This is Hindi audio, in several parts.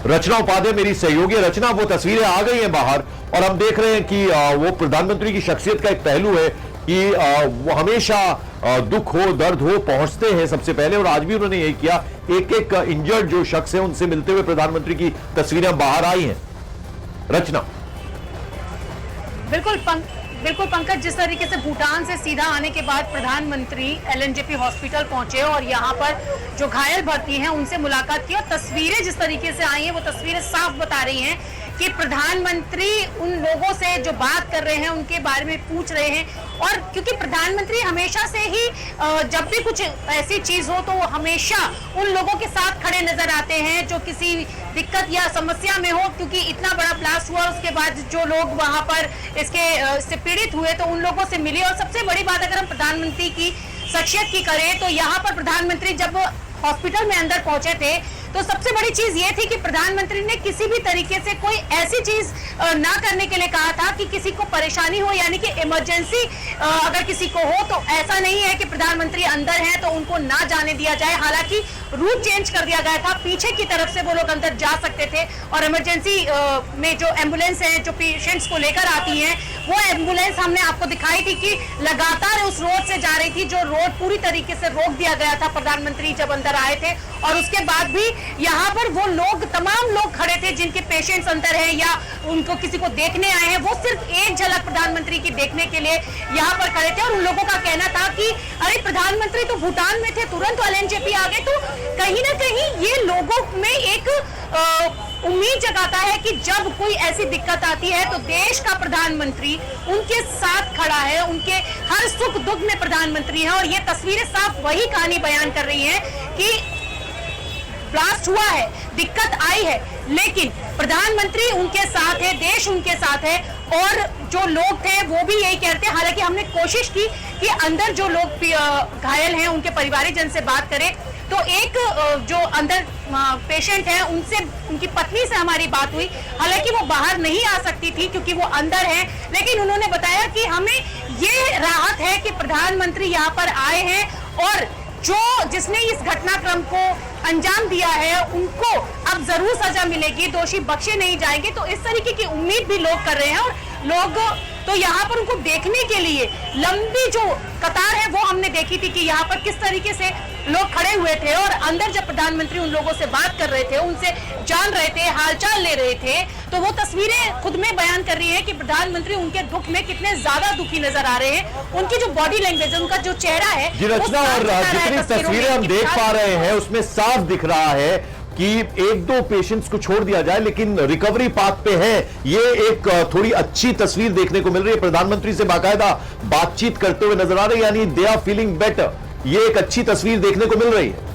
रचना उपाध्याय मेरी सहयोगी। रचना, वो तस्वीरें आ गई हैं बाहर और हम देख रहे हैं कि वो प्रधानमंत्री की शख्सियत का एक पहलू है कि वो हमेशा दुख हो दर्द हो पहुंचते हैं सबसे पहले, और आज भी उन्होंने यही किया। एक एक इंजर्ड जो शख्स है उनसे मिलते हुए प्रधानमंत्री की तस्वीरें बाहर आई हैं। रचना, बिल्कुल पंकज, जिस तरीके से भूटान से सीधा आने के बाद प्रधानमंत्री एलएनजेपी हॉस्पिटल पहुंचे और यहां पर जो घायल भर्ती हैं उनसे मुलाकात की, और तस्वीरें जिस तरीके से आई हैं वो तस्वीरें साफ बता रही हैं कि प्रधानमंत्री उन लोगों से जो बात कर रहे हैं उनके बारे में पूछ रहे हैं। और क्योंकि प्रधानमंत्री हमेशा से ही जब भी कुछ ऐसी चीज हो तो वो हमेशा उन लोगों के साथ खड़े नजर आते हैं जो किसी दिक्कत या समस्या में हो, क्योंकि इतना बड़ा ब्लास्ट हुआ उसके बाद जो लोग वहां पर इससे पीड़ित हुए तो उन लोगों से मिले। और सबसे बड़ी बात अगर हम प्रधानमंत्री की शख्सियत की करें तो यहाँ पर प्रधानमंत्री जब हॉस्पिटल में अंदर पहुंचे थे तो सबसे बड़ी चीज ये थी कि प्रधानमंत्री ने किसी भी तरीके से कोई ऐसी चीज ना करने के लिए कहा था कि किसी को परेशानी हो, यानी कि इमरजेंसी अगर किसी को हो तो ऐसा नहीं है कि प्रधानमंत्री अंदर हैं तो उनको ना जाने दिया जाए। हालांकि रूट चेंज कर दिया गया था, पीछे की तरफ से वो लोग अंदर जा सकते थे, और इमरजेंसी में जो एम्बुलेंस है जो पेशेंट्स को लेकर आती है वो एम्बुलेंस हमने आपको दिखाई थी कि लगातार उस रोड से जा रही थी, जो रोड पूरी तरीके से रोक दिया गया था प्रधानमंत्री जब अंदर आए थे। और उसके बाद भी यहाँ पर वो लोग, तमाम लोग खड़े थे जिनके पेशेंट्स अंदर हैं या उनको किसी को देखने आए हैं, वो सिर्फ एक झलक प्रधानमंत्री की देखने के लिए यहाँ पर खड़े थे। और उन लोगों का कहना था कि अरे प्रधानमंत्री तो भूटान में थे, तुरंत एलएनजेपी आ गए। तो कहीं ना कहीं ये लोगों में एक उम्मीद जगाता है कि जब कोई ऐसी दिक्कत आती है तो देश का प्रधानमंत्री उनके साथ खड़ा है, उनके हर सुख दुख में प्रधानमंत्री है। और ये तस्वीरें साफ वही कहानी बयान कर रही है कि ब्लास्ट हुआ है, दिक्कत आई है, लेकिन प्रधानमंत्री उनके साथ है, देश उनके साथ है, और जो लोग थे वो भी यही कहते हैं। हालांकि हमने कोशिश की कि अंदर जो लोग घायल हैं उनके परिवारजन से बात करें, तो एक जो अंदर पेशेंट है उनसे, उनकी पत्नी से हमारी बात हुई। हालांकि वो बाहर नहीं आ सकती थी क्योंकि वो अंदर है, लेकिन उन्होंने बताया कि हमें ये राहत है कि प्रधानमंत्री यहाँ पर आए हैं और जिसने इस घटनाक्रम को अंजाम दिया है उनको अब जरूर सजा मिलेगी, दोषी बख्शे नहीं जाएंगे। तो इस तरीके की उम्मीद भी लोग कर रहे हैं, और लोग तो यहाँ पर उनको देखने के लिए लंबी जो कतार है वो हमने देखी थी कि यहाँ पर किस तरीके से लोग खड़े हुए थे, और अंदर जब प्रधानमंत्री उन लोगों से बात कर रहे थे, उनसे जान रहे थे, हालचाल ले रहे थे, तो वो तस्वीरें खुद में बयान कर रही है कि प्रधानमंत्री उनके दुख में कितने ज्यादा दुखी नजर आ रहे हैं। उनकी जो बॉडी लैंग्वेज, उनका जो चेहरा है, रचना, और जितनी तस्वीरें हम देख पा रहे हैं उसमें साफ दिख रहा है कि एक दो पेशेंट्स को छोड़ दिया जाए लेकिन रिकवरी पाथ पे है। ये एक थोड़ी अच्छी तस्वीर देखने को मिल रही है। प्रधानमंत्री से बाकायदा बातचीत करते हुए नजर आ रहे हैं, यानी दे आर फीलिंग बेटर। ये एक अच्छी तस्वीर देखने को मिल रही है।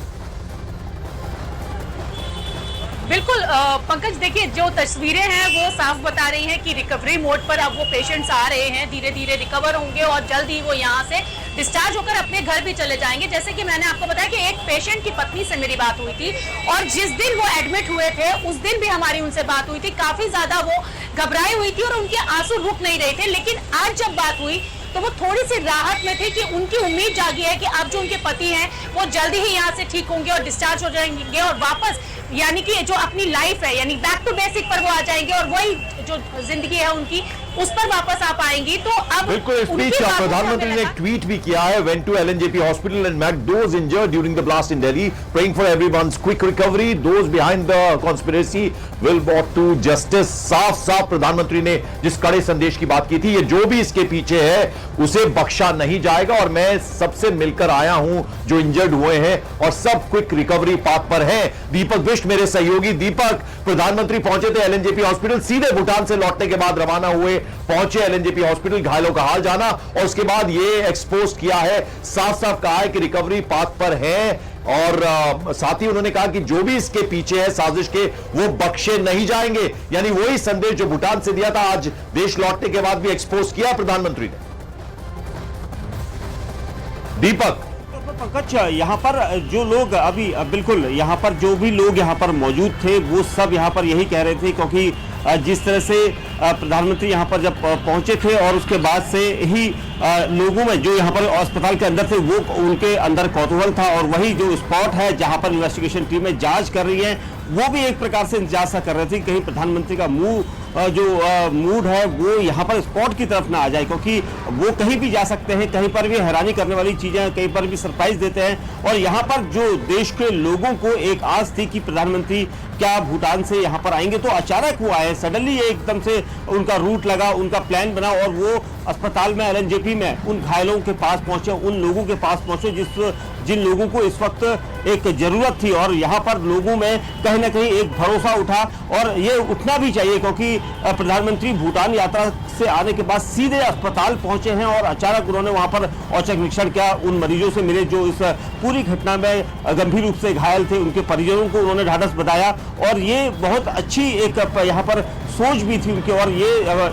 बिल्कुल पंकज, देखिए जो तस्वीरें हैं वो साफ बता रही हैं कि रिकवरी मोड पर अब वो पेशेंट्स आ रहे हैं, धीरे धीरे रिकवर होंगे और जल्द ही वो यहाँ से डिस्चार्ज होकर अपने घर भी चले जाएंगे। जैसे कि मैंने आपको बताया कि एक पेशेंट की पत्नी से मेरी बात हुई थी, और जिस दिन वो एडमिट हुए थे उस दिन भी हमारी उनसे बात हुई थी। काफी ज्यादा वो घबराई हुई थी और उनके आंसू रुक नहीं रहे थे, लेकिन आज जब बात हुई तो वो थोड़ी सी राहत में थे कि उनकी उम्मीद जागी है कि अब जो उनके पति हैं वो जल्दी ही यहाँ से ठीक होंगे और डिस्चार्ज हो जाएंगे और वापस, यानी कि जो अपनी लाइफ है, यानी बैक टू बेसिक पर वो आ जाएंगे और वही जो जिंदगी है उनकी उस पर वापस आ पाएंगी। तो अब बिल्कुल इस बीच प्रधानमंत्री ने एक ट्वीट भी किया है, went to LNJP hospital and met those injured during the blast in Delhi, praying for everyone's quick recovery, those behind the conspiracy will brought to justice. साफ साफ प्रधानमंत्री ने जिस कड़े संदेश की बात की थी, ये जो भी इसके पीछे है उसे बख्शा नहीं जाएगा, और मैं सबसे मिलकर आया हूं जो इंजर्ड हुए हैं और सब क्विक रिकवरी पाथ पर हैं। दीपक बिष्ट मेरे सहयोगी। दीपक, प्रधानमंत्री पहुंचे थे एलएनजेपी हॉस्पिटल, सीधे भूटान से लौटने के बाद रवाना हुए, पहुंचे एलएनजेपी हॉस्पिटल, घायलों का हाल जाना और उसके बाद ये एक्सपोज किया है, साफ साफ कहा है कि रिकवरी पाथ पर है, और साथ ही उन्होंने कहा कि जो भी इसके पीछे है साजिश के वो बख्शे नहीं जाएंगे। यानी वही संदेश जो भूटान से दिया था आज देश लौटने के बाद भी एक्सपोज किया प्रधानमंत्री ने। दीपक, पंकज, यहाँ पर जो लोग अभी बिल्कुल यहाँ पर जो भी लोग यहाँ पर मौजूद थे वो सब यहाँ पर यही कह रहे थे, क्योंकि जिस तरह से प्रधानमंत्री यहाँ पर जब पहुंचे थे और उसके बाद से ही लोगों में जो यहाँ पर अस्पताल के अंदर थे वो उनके अंदर कौतूहल था, और वही जो स्पॉट है जहाँ पर इन्वेस्टिगेशन टीमें जांच कर रही हैं वो भी एक प्रकार से इंतजार सा कर रहे थे कहीं प्रधानमंत्री का मूड है वो यहाँ पर स्पॉट की तरफ ना आ जाए, क्योंकि वो कहीं भी जा सकते हैं, कहीं पर भी हैरानी करने वाली चीजें, कहीं पर भी सरप्राइज देते हैं। और यहाँ पर जो देश के लोगों को एक आस थी कि प्रधानमंत्री क्या भूटान से यहाँ पर आएंगे, तो अचानक वो आए, सडनली एकदम से उनका रूट लगा, उनका प्लान बना और वो अस्पताल में एलएनजेपी में उन घायलों के पास पहुंचे, उन लोगों के पास पहुंचे जिन लोगों को इस वक्त एक जरूरत थी। और यहाँ पर लोगों में कहीं ना कहीं एक भरोसा उठा और ये उठना भी चाहिए, क्योंकि प्रधानमंत्री भूटान यात्रा से आने के बाद सीधे अस्पताल पहुंचे हैं और अचानक उन्होंने वहां पर औचक निरीक्षण किया, उन मरीजों से मिले जो इस पूरी घटना में गंभीर रूप से घायल थे, उनके परिजनों को उन्होंने ढाढ़स बंधाया। और ये बहुत अच्छी एक यहाँ पर सोच भी थी उनकी, और ये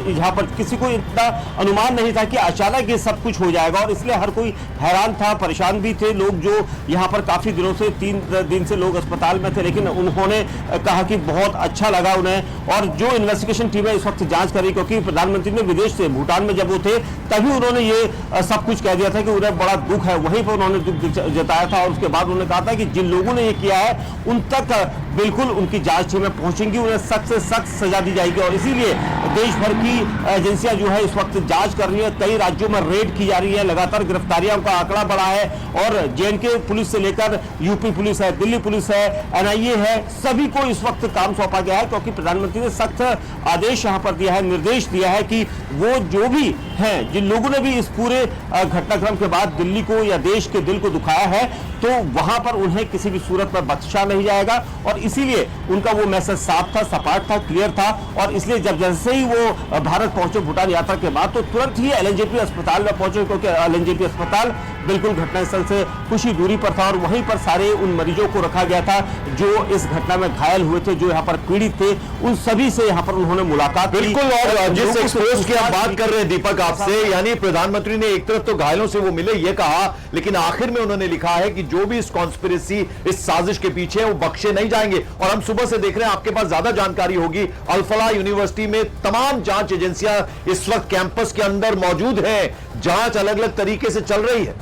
यहाँ पर किसी को इतना अनुमान नहीं था कि अचानक ये सब कुछ हो जाएगा, और इसलिए हर कोई हैरान था, परेशान भी थे लोग जो यहाँ पर काफी दिनों से 3 दिन से लोग अस्पताल में थे। लेकिन उन्होंने कहा कि बहुत अच्छा लगा उन्हें, और जो इन्वेस्टिगेशन टीम है इस वक्त जांच करी, क्योंकि प्रधानमंत्री ने विदेश से भूटान में जब वो थे तभी उन्होंने ये सब कुछ कह दिया था कि उन्हें बड़ा दुख है, वहीं पर उन्होंने दुख जताया था। और उसके बाद उन्होंने कहा था कि जिन लोगों ने ये किया है उन तक बिल्कुल उनकी जांच टीमें पहुंचेंगी, उन्हें सख्त से सख्त सजा दी जाएगी। और इसीलिए देश भर की एजेंसियां जो है इस वक्त जांच कर रही है, कई राज्यों में रेड की जा रही है, लगातार गिरफ्तारियों का आंकड़ा बढ़ा है। और जेएनके पुलिस से लेकर यूपी पुलिस है, दिल्ली पुलिस है, एनआईए है, सभी को इस वक्त काम सौंपा गया है, क्योंकि प्रधानमंत्री ने सख्त आदेश यहां पर दिया है, निर्देश दिया है कि वो जो भी हैं, जिन लोगों ने भी इस पूरे घटनाक्रम के बाद दिल्ली को या देश के दिल को दुखाया है, तो वहां पर उन्हें किसी भी सूरत पर बख्शा नहीं जाएगा। और इसीलिए उनका वो मैसेज साफ था, सपाट था, क्लियर था। और इसलिए जब जैसे ही वो भारत पहुंचे भूटान यात्रा के बाद, तो तुरंत ही एलएनजेपी अस्पताल में पहुंचे, क्योंकि एलएनजेपी अस्पताल बिल्कुल घटनास्थल से कुछ ही दूरी पर था, और वहीं पर सारे उन मरीजों को रखा गया था जो इस घटना में घायल हुए थे, जो यहाँ पर पीड़ित थे, उन सभी से यहाँ पर उन्होंने मुलाकात की। बिल्कुल, और जिस एक्सपोज की आप बात कर रहे हैं दीपक आपसे, यानी प्रधानमंत्री ने एक तरफ तो घायलों से वो मिले ये कहा, लेकिन आखिर में उन्होंने लिखा है कि जो भी इस कॉन्स्पिरेसी, इस साजिश के पीछे है वो बख्शे नहीं जाएंगे। और हम सुबह से देख रहे हैं, आपके पास ज्यादा जानकारी होगी, अल-फलाह यूनिवर्सिटी में तमाम जांच एजेंसियां इस वक्त कैंपस के अंदर मौजूद हैं, जांच अलग अलग तरीके से चल रही है।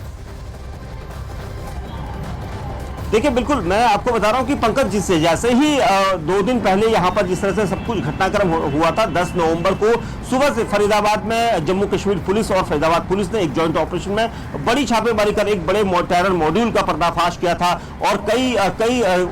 देखिए, बिल्कुल मैं आपको बता रहा हूं कि पंकज जी से जैसे ही 2 दिन पहले यहां पर जिस तरह से सब कुछ घटनाक्रम हुआ था, 10 नवंबर को सुबह से फरीदाबाद में जम्मू कश्मीर पुलिस और फरीदाबाद पुलिस ने एक जॉइंट ऑपरेशन में बड़ी छापेमारी कर एक बड़े टेरर मॉड्यूल का पर्दाफाश किया था, और कई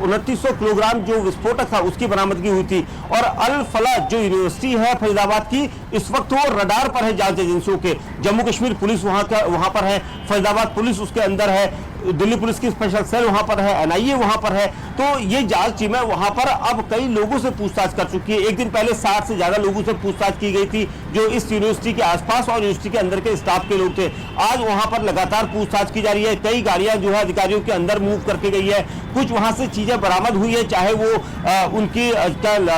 2900 किलोग्राम जो विस्फोटक था उसकी बरामदगी हुई थी। और अल फलाह जो यूनिवर्सिटी है फरीदाबाद की, इस वक्त वो रडार पर है जांच एजेंसियों के। जम्मू कश्मीर पुलिस वहां पर है, फरीदाबाद पुलिस उसके अंदर है, दिल्ली पुलिस की स्पेशल सेल वहां पर है, एनआईए वहां पर है। तो ये जांच टीमें वहां पर अब कई लोगों से पूछताछ कर चुकी है। एक दिन पहले 60 से ज्यादा लोगों से पूछताछ की गई थी जो इस यूनिवर्सिटी के आसपास और यूनिवर्सिटी के अंदर के स्टाफ के लोग थे। आज वहां पर लगातार पूछताछ की जा रही है, कई गाड़ियां जो है अधिकारियों के अंदर मूव करके गई है, कुछ वहां से चीजें बरामद हुई है, चाहे वो उनकी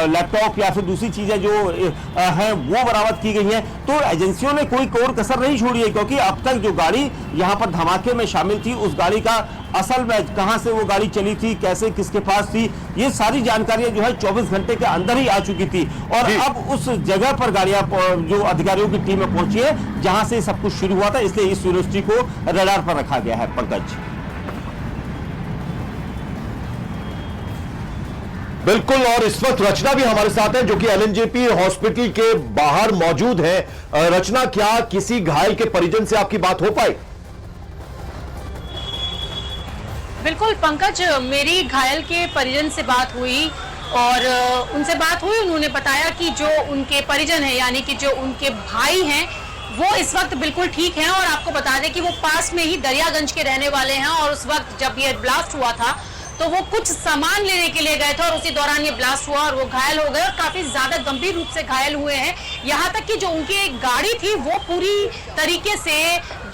लैपटॉप या फिर दूसरी चीजें जो है वो बरामद की गई है। तो एजेंसियों ने कोई कोर कसर नहीं छोड़ी है, क्योंकि अब तक जो गाड़ी यहाँ पर धमाके में शामिल थी, उस गाड़ी का असल में कहां से वो गाड़ी चली थी, कैसे, किसके पास थी, ये सारी जानकारियां जो है 24 घंटे के अंदर ही आ चुकी थी। और अब उस जगह पर गाड़ियां जो अधिकारियों की टीम में पहुंची है जहां से सब कुछ शुरू हुआ था, इसलिए इस यूनिवर्सिटी को रडार पर रखा गया है। पंकज, बिल्कुल, और इस वक्त रचना भी हमारे साथ है जो कि एलएनजेपी हॉस्पिटल के बाहर मौजूद है। रचना, क्या किसी घायल के परिजन से आपकी बात हो पाई? बिल्कुल पंकज, मेरी घायल के परिजन से बात हुई और उनसे बात हुई, उन्होंने बताया कि जो उनके परिजन हैं, यानी कि जो उनके भाई हैं, वो इस वक्त बिल्कुल ठीक हैं। और आपको बता दें कि वो पास में ही दरियागंज के रहने वाले हैं, और उस वक्त जब ये ब्लास्ट हुआ था तो वो कुछ सामान लेने के लिए गए थे, और उसी दौरान ये ब्लास्ट हुआ और वो घायल हो गए, और काफी ज्यादा गंभीर रूप से घायल हुए हैं। यहाँ तक कि जो उनकी एक गाड़ी थी वो पूरी तरीके से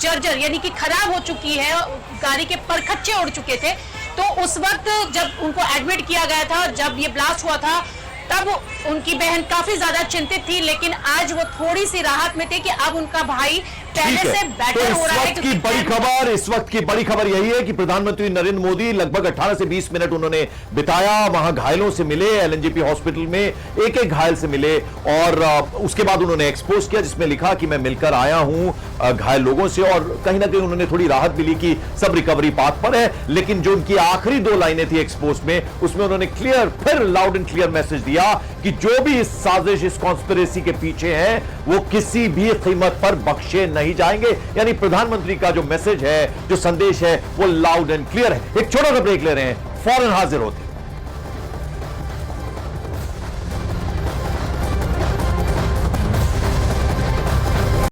जर्जर यानी कि खराब हो चुकी है, गाड़ी के परखच्चे उड़ चुके थे। तो उस वक्त जब उनको एडमिट किया गया था, जब ये ब्लास्ट हुआ था, तब उनकी बहन काफी ज्यादा चिंतित थी, लेकिन आज वो थोड़ी सी राहत में थे कि अब उनका भाई पहले ठीक है। से तो बेटर इस हो रहा है वक्त की बड़ी खबर, इस वक्त की बड़ी खबर यही है कि प्रधानमंत्री नरेंद्र मोदी लगभग 18 से 20 मिनट उन्होंने बिताया, वहां घायलों से मिले, एलएनजेपी हॉस्पिटल में एक एक घायल से मिले और उसके बाद उन्होंने एक्सपोज किया जिसमें लिखा कि मैं मिलकर आया हूं घायल लोगों से, और कहीं ना कहीं उन्होंने थोड़ी राहत मिली कि सब रिकवरी पाथ पर है। लेकिन जो उनकी आखिरी 2 लाइनें थी एक्सपोज में, उसमें उन्होंने क्लियर, फिर लाउड एंड क्लियर मैसेज दिया कि जो भी इस साजिश, इस कॉन्स्पिरेसी के पीछे हैं, वो किसी भी कीमत पर बख्शे नहीं जाएंगे। यानी प्रधानमंत्री का जो मैसेज है, जो संदेश है, वो लाउड एंड क्लियर है। एक छोटा सा ब्रेक ले रहे हैं, फौरन हाजिर होते हैं।